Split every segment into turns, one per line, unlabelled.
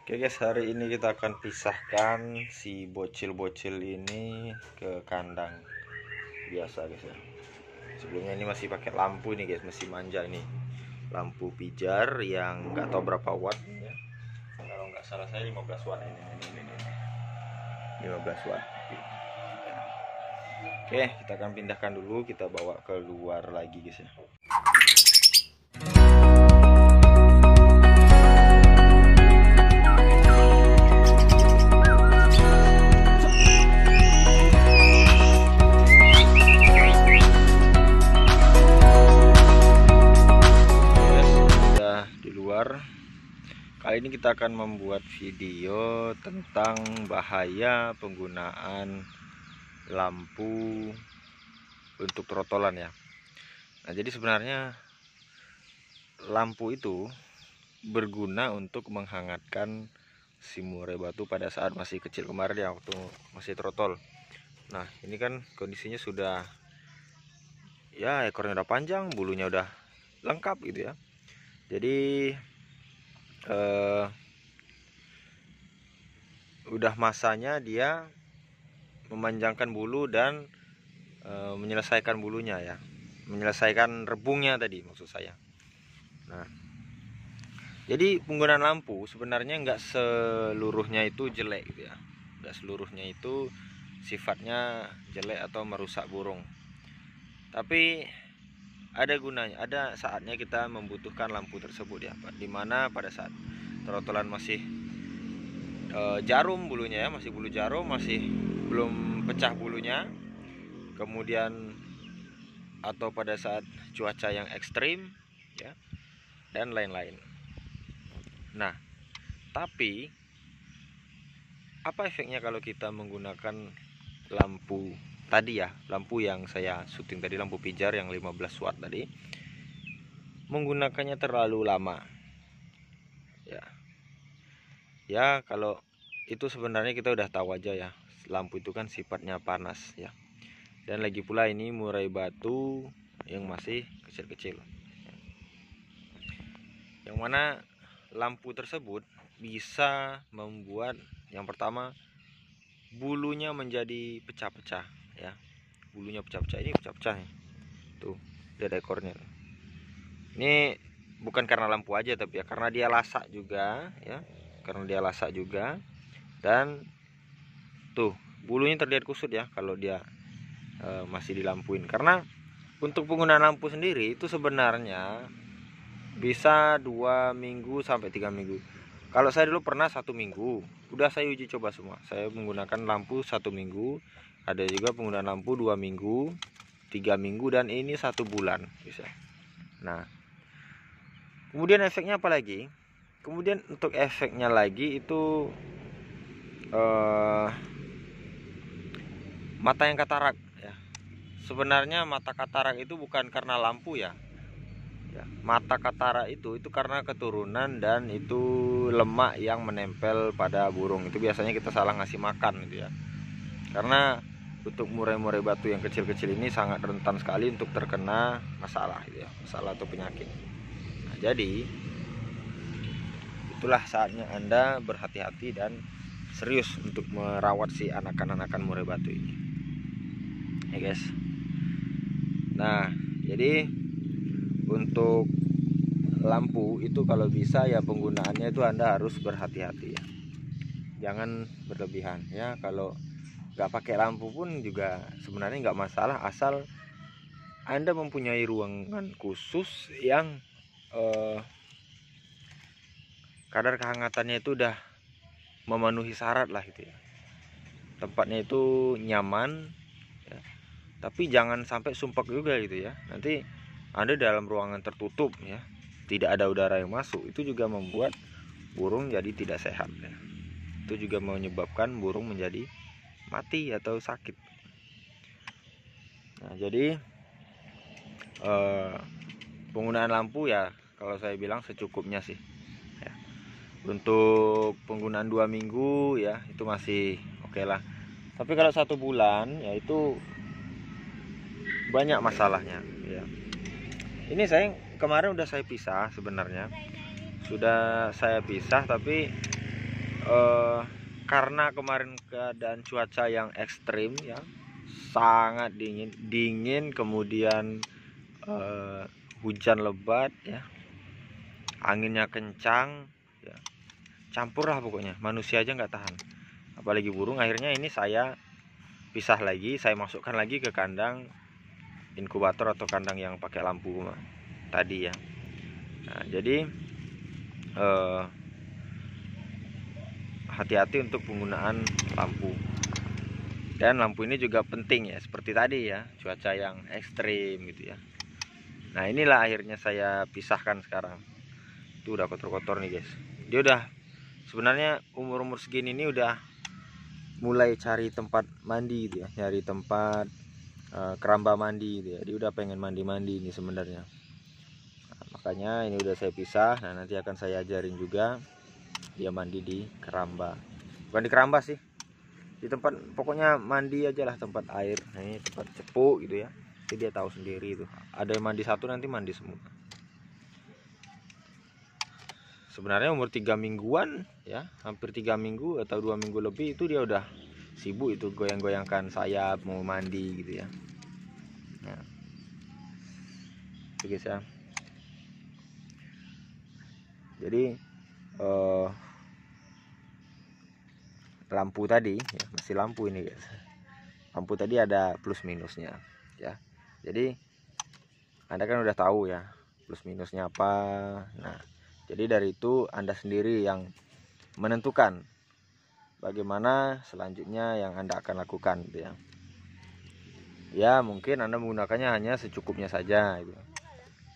Oke guys, hari ini kita akan pisahkan si bocil-bocil ini ke kandang biasa guys ya. Sebelumnya ini masih pakai lampu ini guys, masih manja ini. Lampu pijar yang nggak tahu berapa watt ya. Kalau nggak salah saya 15 watt ini. 15 watt. Oke, kita akan pindahkan dulu, kita bawa keluar lagi guys ya. Kali ini kita akan membuat video tentang bahaya penggunaan lampu untuk trotolan ya. Nah, jadi sebenarnya lampu itu berguna untuk menghangatkan si murai batu pada saat masih kecil kemarin ya, waktu masih trotol. Nah, ini kan kondisinya sudah ya, ekornya udah panjang, bulunya udah lengkap gitu ya. Jadi udah masanya dia memanjangkan bulu dan menyelesaikan bulunya ya, menyelesaikan rebungnya tadi maksud saya. Nah, jadi penggunaan lampu sebenarnya nggak seluruhnya itu jelek gitu ya, nggak seluruhnya itu sifatnya jelek atau merusak burung, tapi ada gunanya, ada saatnya kita membutuhkan lampu tersebut ya, dimana pada saat trotolan masih jarum bulunya ya, masih bulu jarum, masih belum pecah bulunya, kemudian atau pada saat cuaca yang ekstrim ya, dan lain-lain. Nah, tapi apa efeknya kalau kita menggunakan lampu tadi ya, lampu yang saya syuting tadi, lampu pijar yang 15 watt tadi, menggunakannya terlalu lama ya. Kalau itu sebenarnya kita udah tahu aja ya, lampu itu kan sifatnya panas ya, dan lagi pula ini murai batu yang masih kecil-kecil, yang mana lampu tersebut bisa membuat yang pertama bulunya menjadi pecah-pecah ya, bulunya pecah-pecah, ini pecah-pecah nih. Tuh, lihat ekornya. Ini bukan karena lampu aja, tapi ya karena dia lasak juga ya, karena dia lasak juga. Dan tuh, bulunya terlihat kusut ya kalau dia masih dilampuin. Karena untuk penggunaan lampu sendiri itu sebenarnya bisa 2 minggu sampai 3 minggu. Kalau saya dulu pernah 1 minggu, udah saya uji coba semua. Saya menggunakan lampu 1 minggu, ada juga penggunaan lampu 2 minggu, 3 minggu, dan ini 1 bulan bisa. Nah, kemudian efeknya apa lagi? Kemudian untuk efeknya lagi itu mata yang katarak ya. Sebenarnya mata katarak itu bukan karena lampu ya. Mata katarak itu karena keturunan dan itu lemak yang menempel pada burung. Itu biasanya kita salah ngasih makan gitu ya. Karena untuk murai-murai batu yang kecil-kecil ini sangat rentan sekali untuk terkena masalah gitu ya, masalah atau penyakit. Nah, jadi itulah saatnya Anda berhati-hati dan serius untuk merawat si anakan-anakan murai batu ini ya guys. Nah, jadi untuk lampu itu kalau bisa ya penggunaannya itu Anda harus berhati-hati ya, jangan berlebihan ya. Kalau nggak pakai lampu pun juga sebenarnya nggak masalah, asal Anda mempunyai ruangan khusus yang kadar kehangatannya itu udah memenuhi syarat lah gitu ya, tempatnya itu nyaman ya, tapi jangan sampai sumpek juga gitu ya. Nanti Anda dalam ruangan tertutup ya, tidak ada udara yang masuk, itu juga membuat burung jadi tidak sehat ya. Itu juga menyebabkan burung menjadi mati atau sakit. Nah, jadi penggunaan lampu ya kalau saya bilang secukupnya sih ya. Untuk penggunaan 2 minggu ya itu masih oke lah, tapi kalau 1 bulan ya itu banyak masalahnya ya. Ini saya kemarin udah saya pisah, sebenarnya sudah saya pisah, tapi karena kemarin keadaan cuaca yang ekstrim ya, sangat dingin, kemudian hujan lebat ya, anginnya kencang ya, campur lah pokoknya, manusia aja nggak tahan, apalagi burung. Akhirnya ini saya pisah lagi, saya masukkan lagi ke kandang inkubator atau kandang yang pakai lampu tadi ya. Nah, jadi hati-hati untuk penggunaan lampu. Dan lampu ini juga penting ya, seperti tadi ya, cuaca yang ekstrim gitu ya. Nah, inilah akhirnya saya pisahkan sekarang. Itu udah kotor-kotor nih guys. Dia udah sebenarnya umur-umur segini ini udah mulai cari tempat mandi gitu ya, nyari tempat keramba mandi gitu ya. Dia udah pengen mandi-mandi ini sebenarnya. Nah, makanya ini udah saya pisah. Nah, nanti akan saya ajarin juga dia mandi di keramba. Bukan di keramba sih, di tempat pokoknya mandi aja lah, tempat air. Nah, ini tempat cepu gitu ya. Jadi dia tahu sendiri itu. Ada yang mandi satu, nanti mandi semua. Sebenarnya umur 3 mingguan ya, hampir 3 minggu atau 2 minggu lebih itu dia udah sibuk itu goyang-goyangkan sayap mau mandi gitu ya. Nah, itu guys ya. Jadi lampu tadi ya, masih lampu ini guys. Lampu tadi ada plus minusnya ya. Jadi Anda kan udah tahu ya plus minusnya apa. Nah, jadi dari itu Anda sendiri yang menentukan bagaimana selanjutnya yang Anda akan lakukan gitu ya. Ya, mungkin Anda menggunakannya hanya secukupnya saja gitu.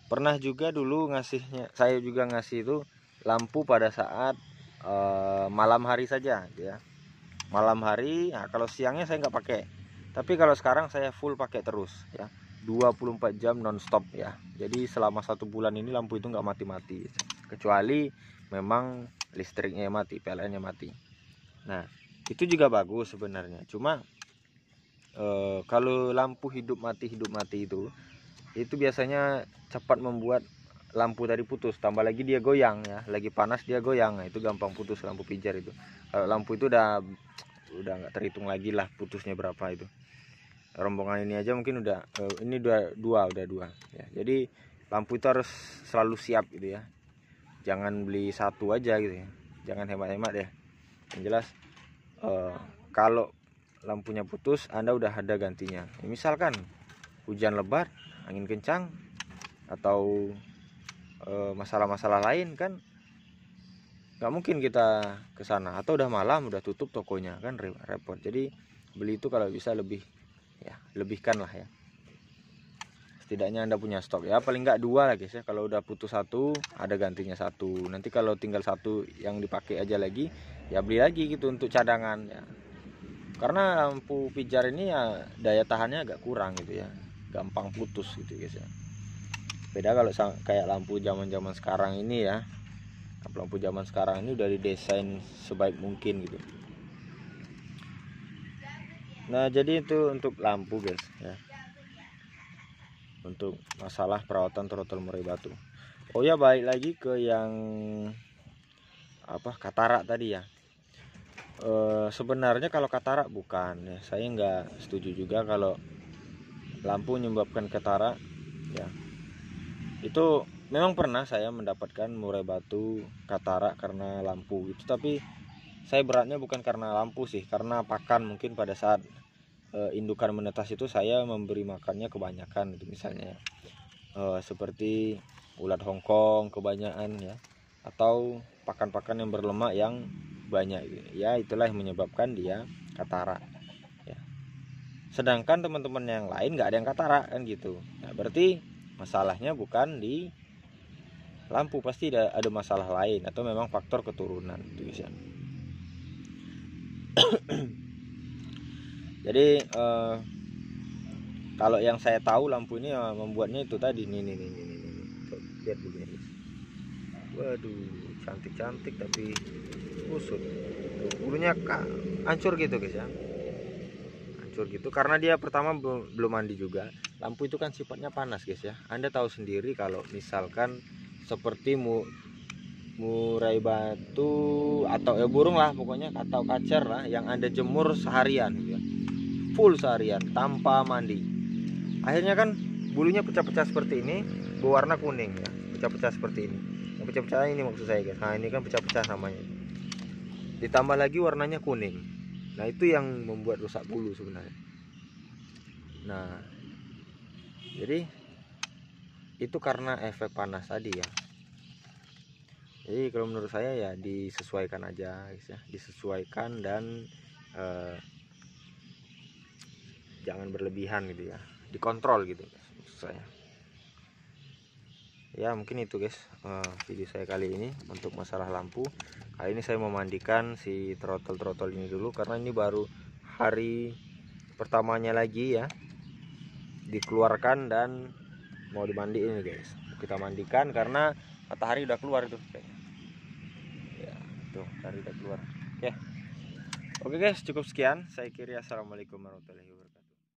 Pernah juga dulu saya juga ngasih itu lampu pada saat malam hari saja gitu ya. Malam hari, nah kalau siangnya saya nggak pakai. Tapi kalau sekarang saya full pakai terus ya. 24 jam nonstop ya. Jadi selama 1 bulan ini lampu itu nggak mati-mati. Kecuali memang listriknya mati, PLN-nya mati. Nah, itu juga bagus sebenarnya. Cuma kalau lampu hidup mati itu biasanya cepat membuat lampu tadi putus. Tambah lagi dia goyang ya, lagi panas dia goyang. Nah, itu gampang putus lampu pijar itu. Kalau lampu itu udah nggak terhitung lagi lah putusnya berapa itu. Rombongan ini aja mungkin udah ini udah dua ya. Jadi lampu itu harus selalu siap gitu ya. Jangan beli satu aja gitu ya. Jangan hemat-hemat ya. Yang jelas kalau lampunya putus, Anda udah ada gantinya. Misalkan hujan lebat, angin kencang, atau masalah-masalah lain kan nggak mungkin kita ke sana, atau udah malam udah tutup tokonya kan repot. Jadi beli itu kalau bisa lebihkan lah ya, setidaknya Anda punya stok ya, paling nggak 2 lah guys ya. Kalau udah putus 1 ada gantinya 1, nanti kalau tinggal 1 yang dipakai aja lagi ya beli lagi gitu untuk cadangan ya. Karena lampu pijar ini ya daya tahannya agak kurang gitu ya, gampang putus gitu guys ya. Beda kalau kayak lampu zaman sekarang ini ya. Lampu zaman sekarang ini udah didesain sebaik mungkin gitu. Nah, jadi itu untuk lampu guys ya. Untuk masalah perawatan trotol murai batu. Oh ya, balik lagi ke yang katarak tadi ya. Sebenarnya kalau katarak bukan ya, saya nggak setuju juga kalau lampu menyebabkan katarak ya. Itu memang pernah saya mendapatkan murai batu katarak karena lampu gitu, tapi saya beratnya bukan karena lampu sih, karena pakan. Mungkin pada saat indukan menetas itu saya memberi makannya kebanyakan gitu, misalnya seperti ulat Hongkong kebanyakan ya, atau pakan-pakan yang berlemak yang banyak gitu. Ya itulah yang menyebabkan dia katarak ya. Sedangkan teman-teman yang lain nggak ada yang katarak kan gitu. Nah, berarti masalahnya bukan di lampu, pasti ada masalah lain atau memang faktor keturunan gitu ya. Jadi kalau yang saya tahu lampu ini membuatnya itu tadi nih. Lihat dulu ini. Waduh, cantik-cantik tapi kusut. Bulunya hancur gitu guys ya. Hancur gitu karena dia pertama belum mandi juga. Lampu itu kan sifatnya panas guys ya. Anda tahu sendiri kalau misalkan seperti murai batu atau ya burung lah pokoknya, atau kacer lah yang Anda jemur seharian gitu ya. Full seharian tanpa mandi. Akhirnya kan bulunya pecah-pecah seperti ini, berwarna kuning ya. Pecah-pecah seperti ini. Yang pecah-pecah ini maksud saya guys. Nah, ini kan pecah-pecah namanya. Ditambah lagi warnanya kuning. Nah, itu yang membuat rusak bulu sebenarnya. Nah, jadi itu karena efek panas tadi ya. Jadi kalau menurut saya ya disesuaikan aja guys ya, disesuaikan dan jangan berlebihan gitu ya, dikontrol gitu maksud saya. Ya mungkin itu guys video saya kali ini untuk masalah lampu. Kali ini saya memandikan si trotol ini dulu karena ini baru hari pertamanya lagi ya dikeluarkan dan mau dimandiin guys. Kita mandikan karena matahari udah keluar tuh kayaknya. Ya, tuh matahari udah keluar. Oke guys, cukup sekian. Saya kira assalamualaikum warahmatullahi wabarakatuh.